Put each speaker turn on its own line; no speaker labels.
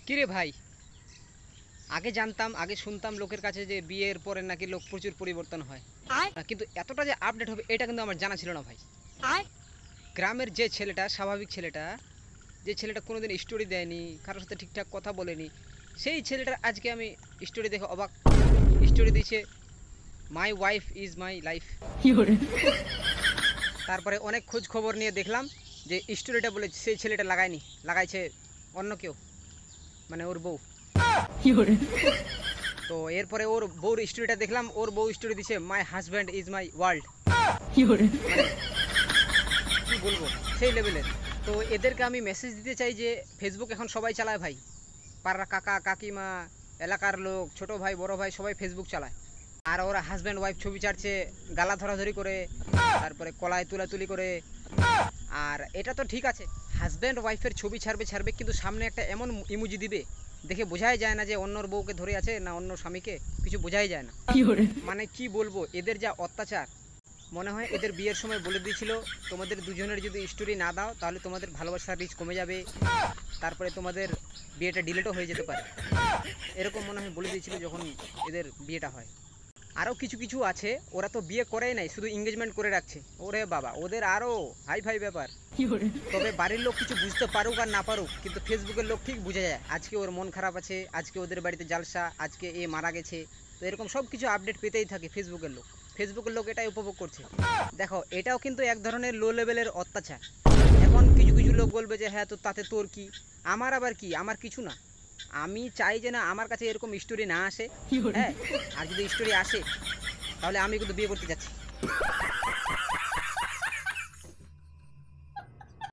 কিরে ভাই, আগে জানতাম, আগে শুনতাম লোকের কাছে যে বিয়ের পরে নাকি লোক প্রচুর পরিবর্তন হয়, কিন্তু এতটা যে আপডেট হবে এটা কিন্তু আমার জানা ছিল না ভাই। গ্রামের যে ছেলেটা, স্বাভাবিক ছেলেটা, যে ছেলেটা কোনোদিন স্টোরি দেয়নি, কারোর সাথে ঠিকঠাক কথা বলেনি, সেই ছেলেটার আজকে আমি স্টোরি দেখে অবাক। স্টোরি দিয়েছে my wife is my life. তারপরে অনেক খোঁজ খবর নিয়ে দেখলাম যে স্টোরিটা বলে সেই ছেলেটা লাগায়নি, লাগাইছে অন্য কেউ, মানে ওর বউ। তো এরপরে ওর বউর স্টোরিটা দেখলাম, ওর বউ স্টোরি দিছে my husband is my world. কি বলবো, সেই লেভেলের। তো এদেরকে আমি মেসেজ দিতে চাই যে ফেসবুক এখন সবাই চালায় ভাই, পাড়ার কাকা কাকিমা, এলাকার লোক, ছোট ভাই বড় ভাই সবাই ফেসবুক চালায়। আর ওরা হাজব্যান্ড ওয়াইফ ছবি ছাড়ছে, গালা ধরাধরি করে, তারপরে কলায় তুলাতুলি করে। আর এটা তো ঠিক আছে, হাজব্যান্ড ওয়াইফের ছবি ছাড়বে ছাড়বে, কিন্তু সামনে একটা এমন ইমোজি দিবে দেখে বোঝাই যায় না যে অন্যর বউকে ধরে আছে না অন্য স্বামীকে, কিছু বোঝাই যায় না। মানে কি বলবো, এদের যা অত্যাচার। মনে হয় এদের বিয়ের সময় বলে দিয়েছিল তোমাদের দুজনের যদি স্টোরি না দাও তাহলে তোমাদের ভালোবাসার রিচ কমে যাবে, তারপরে তোমাদের বিয়েটা ডিলেটও হয়ে যেতে পারে, এরকম মনে হয় বলে দিয়েছিল যখন এদের বিয়েটা হয়। আরও কিছু কিছু আছে, ওরা তো বিয়ে করেই নাই, শুধু এঙ্গেজমেন্ট করে রাখছে। ওরে বাবা, ওদের আরও হাই ফাই ব্যাপার। তবে বাড়ির লোক কিছু বুঝতে পারুক আর না পারুক, কিন্তু ফেসবুকের লোক ঠিক বুঝে যায় আজকে ওর মন খারাপ আছে, আজকে ওদের বাড়িতে জালসা, আজকে এ মারা গেছে। তো এরকম সব কিছু আপডেট পেতেই থাকে ফেসবুকের লোক। ফেসবুকের লোক এটাই উপভোগ করছে। দেখো, এটাও কিন্তু এক ধরনের লো লেভেলের অত্যাচার। এখন কিছু কিছু লোক বলবে যে হ্যাঁ, তো তাতে তোর কি, আমার আবার কি, আমার কিছু না। আমি চাই যে না আমার কাছে এরকম স্টোরি না আসে। হ্যাঁ, আর যদি স্টোরি আসে তাহলে আমি কিন্তু বিয়ে করতে যাচ্ছি।